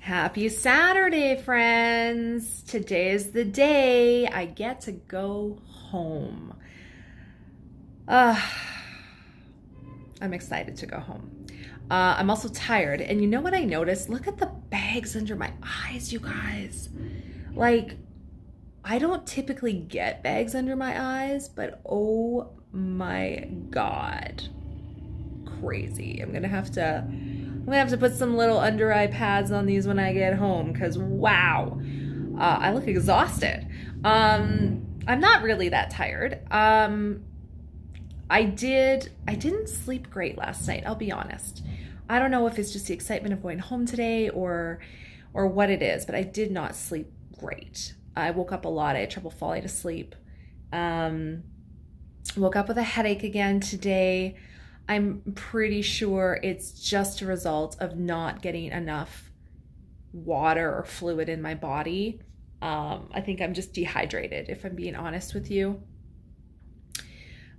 Happy Saturday, friends. Today is the day I get to go home. Uh, I'm excited to go home. I'm also tired. And you know what I noticed? Look at the bags under my eyes, you guys. Like, I don't typically get bags under my eyes, but oh my God. Crazy. I'm gonna have to put some little under eye pads on these when I get home because wow, I look exhausted. I'm not really that tired. I didn't sleep great last night, I'll be honest. I don't know if it's just the excitement of going home today or what it is, but I did not sleep great. I woke up a lot. I had trouble falling asleep. Um, Woke up with a headache again today. I'm pretty sure it's just a result of not getting enough water or fluid in my body. I think I'm just dehydrated, if I'm being honest with you.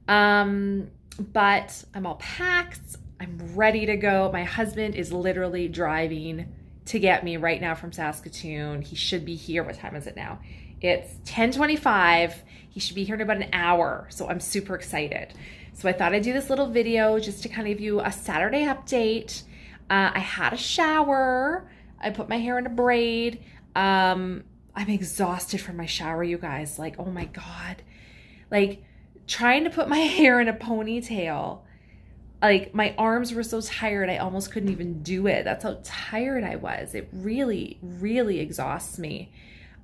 But I'm all packed. I'm ready to go. My husband is literally driving to get me right now from Saskatoon. He should be here. What time is it now? It's 10:25. He should be here in about an hour. So I'm super excited. So I thought I'd do this little video just to kind of give you a Saturday update. I had a shower. I put my hair in a braid. I'm exhausted from my shower, you guys. Like, oh my God. Like, trying to put my hair in a ponytail. Like, my arms were so tired, I almost couldn't even do it. That's how tired I was. It really, really exhausts me.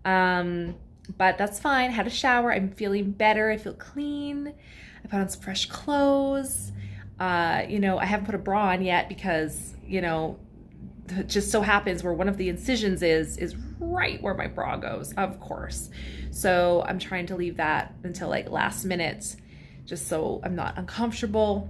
But that's fine. Had a shower. I'm feeling better. I feel clean. I put on some fresh clothes. I haven't put a bra on yet because, it just so happens where one of the incisions is right where my bra goes, of course. So I'm trying to leave that until like last minute, just so I'm not uncomfortable.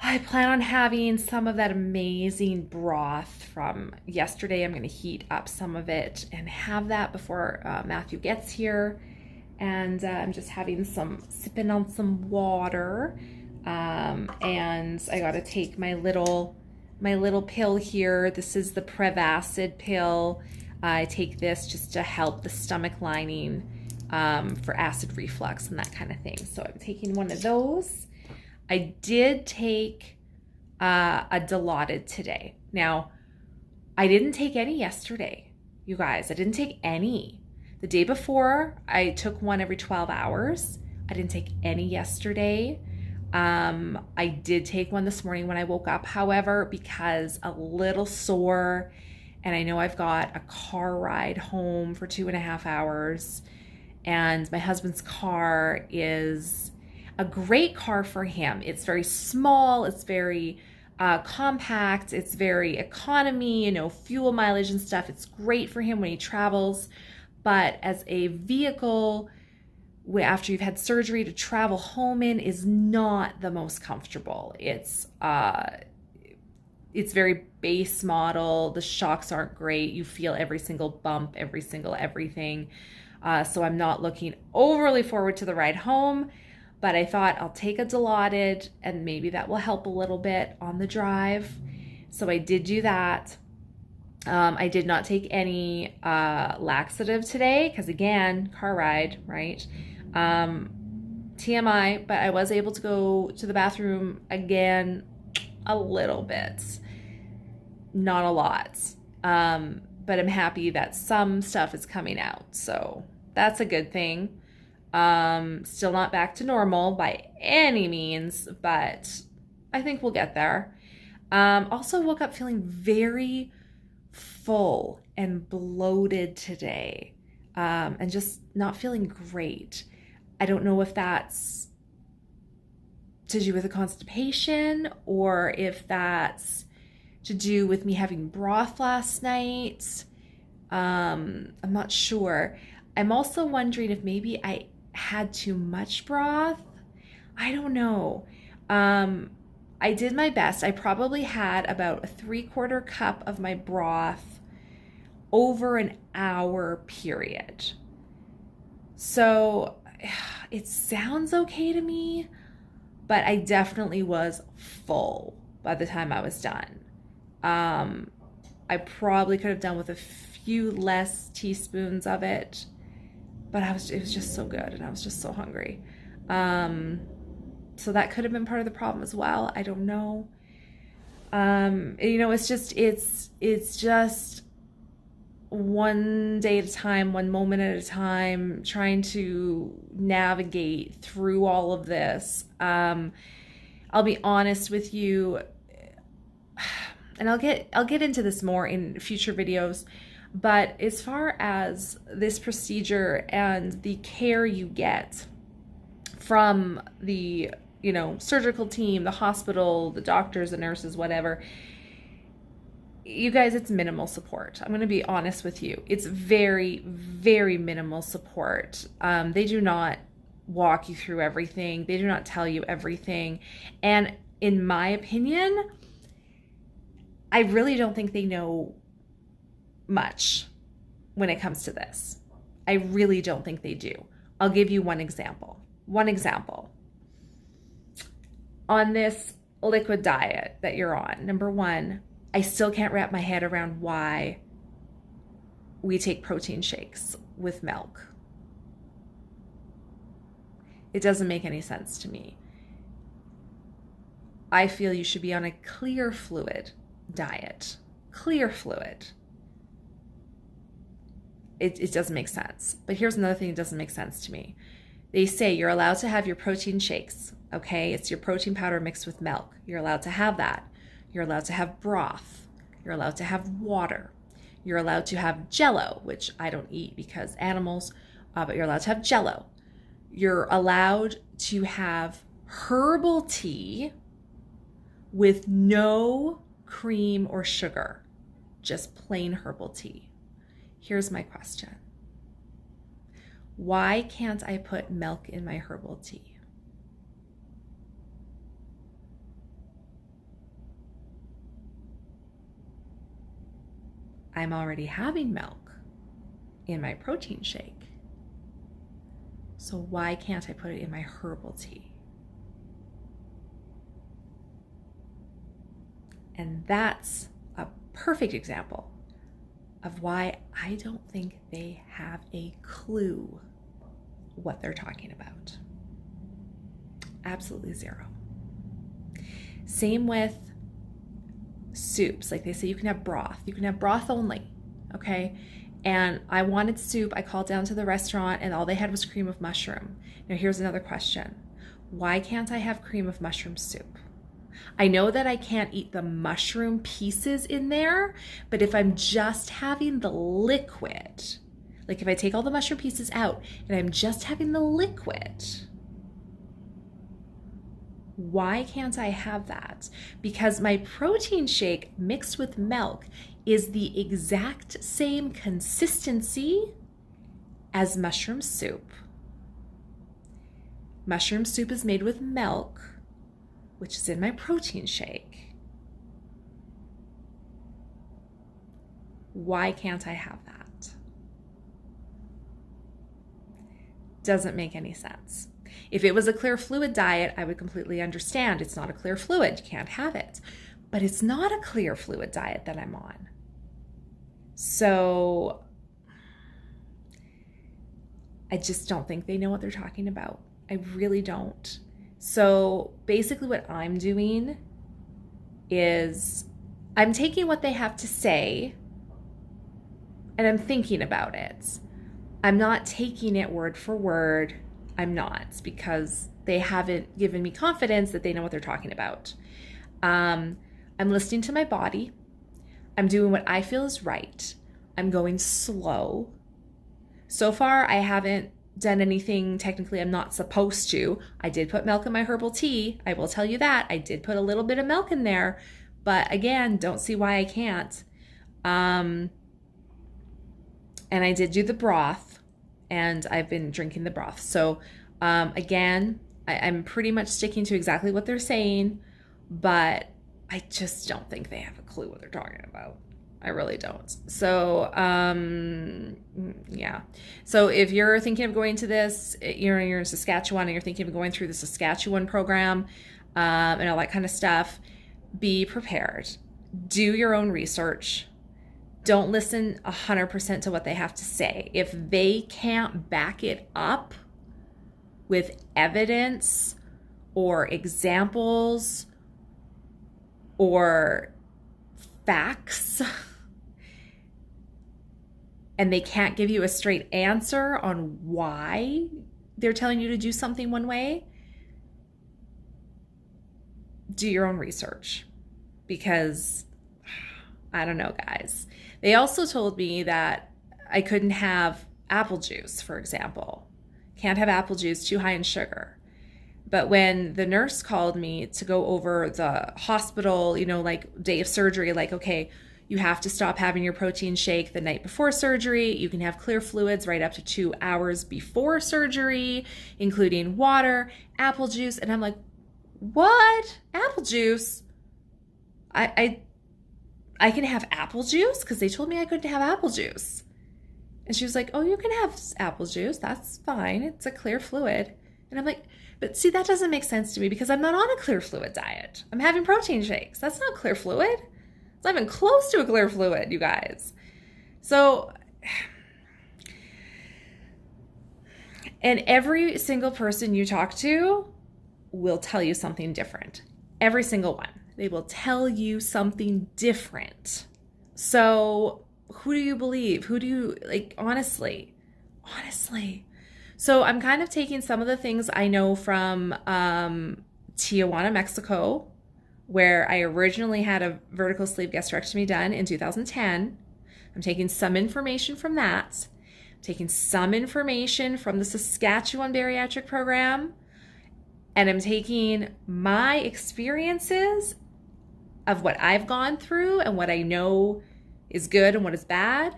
I plan on having some of that amazing broth from yesterday. I'm going to heat up some of it and have that before Matthew gets here. And I'm just sipping on some water. And I got to take my little pill here. This is the Prevacid pill. I take this just to help the stomach lining for acid reflux and that kind of thing. So I'm taking one of those. I did take a Dilaudid today. Now, I didn't take any yesterday, you guys. I didn't take any. The day before, I took one every 12 hours. I didn't take any yesterday. I did take one this morning when I woke up, however, because a little sore, and I know I've got a car ride home for 2.5 hours, and my husband's car is a great car for him. It's very small, it's very compact, it's very economy, fuel mileage and stuff. It's great for him when he travels, but as a vehicle, after you've had surgery to travel home in is not the most comfortable. It's very base model. The shocks aren't great. You feel every single bump, every single everything. So I'm not looking overly forward to the ride home, but I thought I'll take a Dilaudid and maybe that will help a little bit on the drive. So I did do that. I did not take any laxative today because, again, car ride, right? TMI, but I was able to go to the bathroom again a little bit. Not a lot. But I'm happy that some stuff is coming out. So that's a good thing. Still not back to normal by any means, but I think we'll get there. Also woke up feeling very full and bloated today, and just not feeling great. I don't know if that's to do with the constipation or if that's to do with me having broth last night. I'm not sure. I'm also wondering if maybe I had too much broth. I don't know. I did my best. I probably had about a 3/4 cup of my broth over an hour period. So it sounds okay to me, but I definitely was full by the time I was done. I probably could have done with a few less teaspoons of it, but it was just so good, and I was just so hungry. So that could have been part of the problem as well. I don't know. It's just one day at a time, one moment at a time, trying to navigate through all of this. I'll be honest with you, and I'll get into this more in future videos, but as far as this procedure and the care you get from the surgical team, the hospital, the doctors, the nurses, whatever, you guys, it's minimal support. I'm going to be honest with you. It's very, very minimal support. They do not walk you through everything. They do not tell you everything. And in my opinion, I really don't think they know much when it comes to this. I really don't think they do. I'll give you one example. On this liquid diet that you're on, number one, I still can't wrap my head around why we take protein shakes with milk. It doesn't make any sense to me. I feel you should be on a clear fluid diet. Clear fluid. It doesn't make sense. But here's another thing that doesn't make sense to me. They say you're allowed to have your protein shakes, okay? It's your protein powder mixed with milk. You're allowed to have that. You're allowed to have broth. You're allowed to have water. You're allowed to have Jell-O, which I don't eat because animals, but you're allowed to have Jell-O. You're allowed to have herbal tea with no cream or sugar, just plain herbal tea. Here's my question. Why can't I put milk in my herbal tea? I'm already having milk in my protein shake. So why can't I put it in my herbal tea? And that's a perfect example of why I don't think they have a clue what they're talking about. Absolutely zero. Same with soups. Like they say you can have broth. You can have broth only, okay? And I wanted soup. I called down to the restaurant and all they had was cream of mushroom. Now here's another question. Why can't I have cream of mushroom soup? I know that I can't eat the mushroom pieces in there, but if I'm just having the liquid, like if I take all the mushroom pieces out and I'm just having the liquid, why can't I have that? Because my protein shake mixed with milk is the exact same consistency as mushroom soup. Mushroom soup is made with milk, which is in my protein shake. Why can't I have that? Doesn't make any sense. If it was a clear fluid diet, I would completely understand. It's not a clear fluid, you can't have it. But it's not a clear fluid diet that I'm on. So I just don't think they know what they're talking about. I really don't. So basically what I'm doing is I'm taking what they have to say and I'm thinking about it. I'm not taking it word for word. I'm not, because they haven't given me confidence that they know what they're talking about. I'm listening to my body. I'm doing what I feel is right. I'm going slow. So far, I haven't done anything technically I'm not supposed to. I did put milk in my herbal tea. I will tell you that. I did put a little bit of milk in there, but again, don't see why I can't. And I did do the broth, and I've been drinking the broth. So again, I'm pretty much sticking to exactly what they're saying, but I just don't think they have a clue what they're talking about. I really don't. So, yeah. So if you're thinking of going to this, you're in Saskatchewan and you're thinking of going through the Saskatchewan program and all that kind of stuff, be prepared. do your own research. Don't listen 100% to what they have to say. If they can't back it up with evidence or examples or facts, and they can't give you a straight answer on why they're telling you to do something one way, do your own research. Because I don't know, guys. They also told me that I couldn't have apple juice, for example. Can't have apple juice, too high in sugar. But when the nurse called me to go over the hospital, like day of surgery, like, okay, you have to stop having your protein shake the night before surgery. You can have clear fluids right up to 2 hours before surgery, including water, apple juice. And I'm like, what? Apple juice? I can have apple juice? Because they told me I couldn't have apple juice. And she was like, oh, you can have apple juice. That's fine. It's a clear fluid. And I'm like, but see, that doesn't make sense to me because I'm not on a clear fluid diet. I'm having protein shakes. That's not clear fluid. It's not even close to a clear fluid, you guys. So, and every single person you talk to will tell you something different. Every single one. They will tell you something different. So who do you believe? Who do you, like, honestly? So I'm kind of taking some of the things I know from Tijuana, Mexico, where I originally had a vertical sleeve gastrectomy done in 2010. I'm taking some information from that. I'm taking some information from the Saskatchewan Bariatric program. And I'm taking my experiences of what I've gone through and what I know is good and what is bad.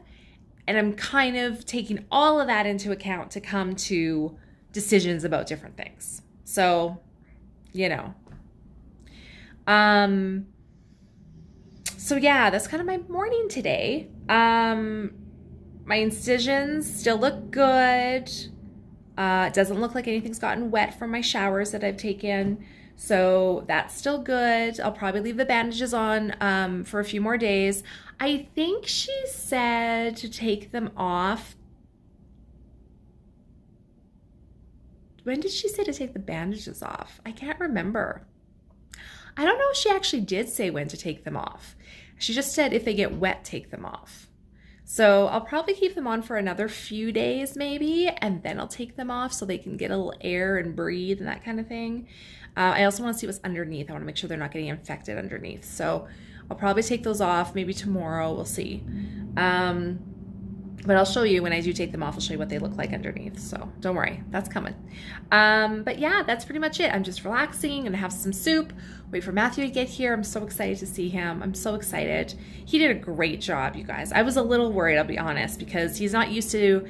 And I'm kind of taking all of that into account to come to decisions about different things. So, So yeah, that's kind of my morning today. My incisions still look good. It doesn't look like anything's gotten wet from my showers that I've taken. So that's still good. I'll probably leave the bandages on for a few more days. I think she said to take them off. When did she say to take the bandages off? I can't remember. I don't know if she actually did say when to take them off. She just said if they get wet, take them off. So I'll probably keep them on for another few days maybe, and then I'll take them off so they can get a little air and breathe and that kind of thing. I also want to see what's underneath. I want to make sure they're not getting infected underneath. So I'll probably take those off maybe tomorrow. We'll see. But I'll show you when I do take them off. I'll show you what they look like underneath. So don't worry, that's coming. But yeah, that's pretty much it. I'm just relaxing and have some soup. Wait for Matthew to get here. I'm so excited to see him. I'm so excited. He did a great job, you guys. I was a little worried, I'll be honest, because he's not used to,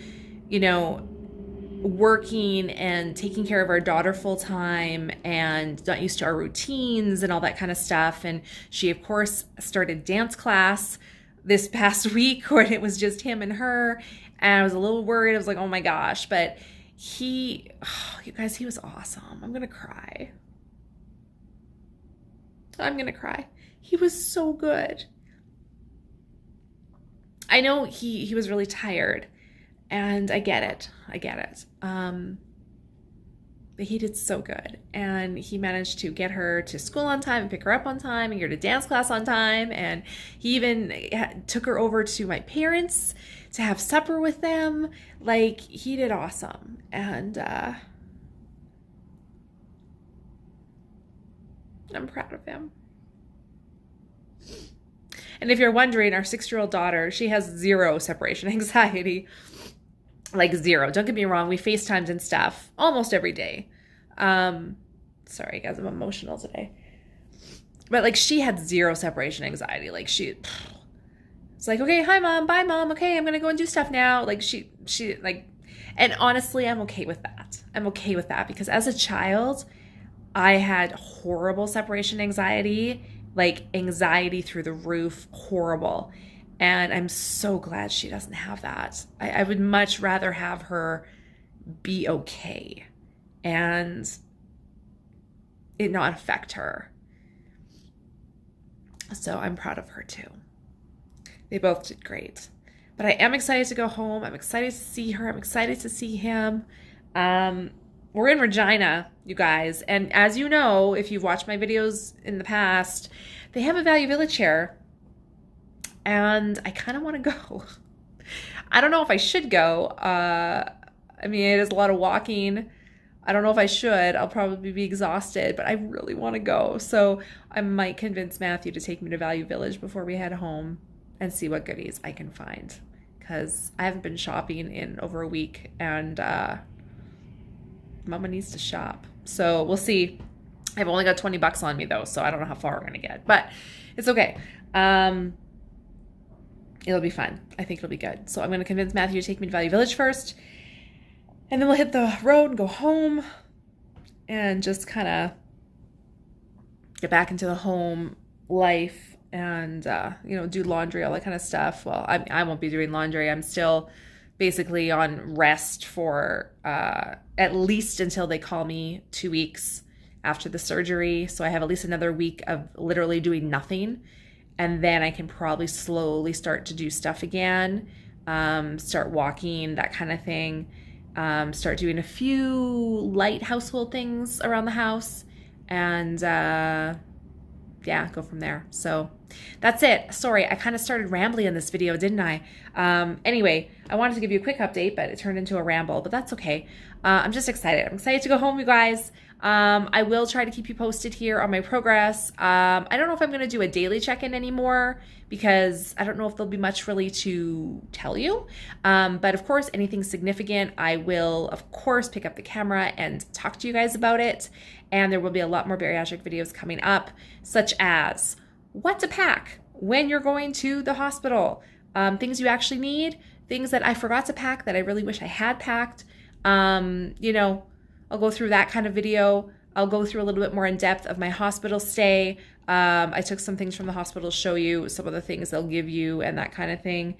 working and taking care of our daughter full time and not used to our routines and all that kind of stuff. And she, of course, started dance class this past week when it was just him and her. And I was a little worried. I was like, oh my gosh. But you guys, he was awesome. I'm going to cry. He was so good. I know he was really tired, and I get it. But he did so good, and he managed to get her to school on time and pick her up on time and get her to dance class on time. And he even took her over to my parents to have supper with them. Like, he did awesome. And I'm proud of him. And if you're wondering, our 6-year-old daughter, she has 0 separation anxiety. Like 0. Don't get me wrong. We FaceTimed and stuff almost every day. Sorry, guys, I'm emotional today. But like, she had 0 separation anxiety. Like, it's like, okay, hi mom, bye mom. Okay, I'm gonna go and do stuff now. Like she like, and honestly, I'm okay with that. Because as a child, I had horrible separation anxiety, like anxiety through the roof, horrible. And I'm so glad she doesn't have that. I would much rather have her be okay and it not affect her. So I'm proud of her too. They both did great. But I am excited to go home. I'm excited to see her. I'm excited to see him. We're in Regina, you guys. And as you know, if you've watched my videos in the past, they have a Value Village here. And I kind of want to go. I don't know if I should go. I mean, it is a lot of walking. I don't know if I should. I'll probably be exhausted, but I really want to go. So I might convince Matthew to take me to Value Village before we head home and see what goodies I can find. Because I haven't been shopping in over a week, and Mama needs to shop. So we'll see. I've only got 20 bucks on me though, so I don't know how far we're going to get, but it's okay. It'll be fun. I think it'll be good. So I'm going to convince Matthew to take me to Value Village first, and then we'll hit the road and go home and just kind of get back into the home life and, you know, do laundry, all that kind of stuff. Well, I won't be doing laundry. I'm still basically on rest for at least until they call me 2 weeks after the surgery. So I have at least another week of literally doing nothing. And then I can probably slowly start to do stuff again, start walking, that kind of thing, start doing a few light household things around the house, and yeah, go from there. So that's it. Sorry, I kind of started rambling in this video, didn't I? Anyway, I wanted to give you a quick update, but it turned into a ramble, but that's okay. I'm just excited. I'm excited to go home, you guys. I will try to keep you posted here on my progress. I don't know if I'm going to do a daily check-in anymore because I don't know if there'll be much really to tell you. But of course, anything significant, I will, of course, pick up the camera and talk to you guys about it. And there will be a lot more bariatric videos coming up, such as what to pack when you're going to the hospital, things you actually need, things that I forgot to pack that I really wish I had packed. You know, I'll go through that kind of video. I'll go through a little bit more in depth of my hospital stay. I took some things from the hospital to show you some of the things they'll give you and that kind of thing.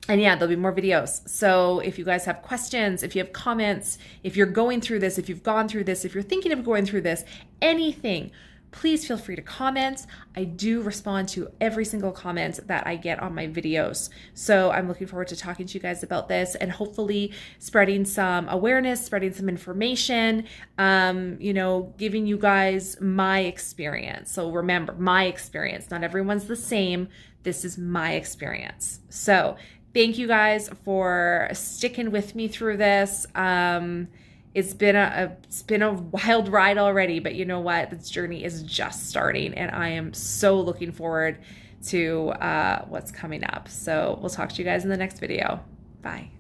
And yeah, there'll be more videos. So if you guys have questions, if you have comments, if you're going through this, if you've gone through this, if you're thinking of going through this, anything, please feel free to comment. I do respond to every single comment that I get on my videos. So I'm looking forward to talking to you guys about this and hopefully spreading some awareness, spreading some information, you know, giving you guys my experience. So remember, my experience. Not everyone's the same. This is my experience. So thank you guys for sticking with me through this. It's been a wild ride already, but you know what? This journey is just starting, and I am so looking forward to what's coming up. So we'll talk to you guys in the next video. Bye.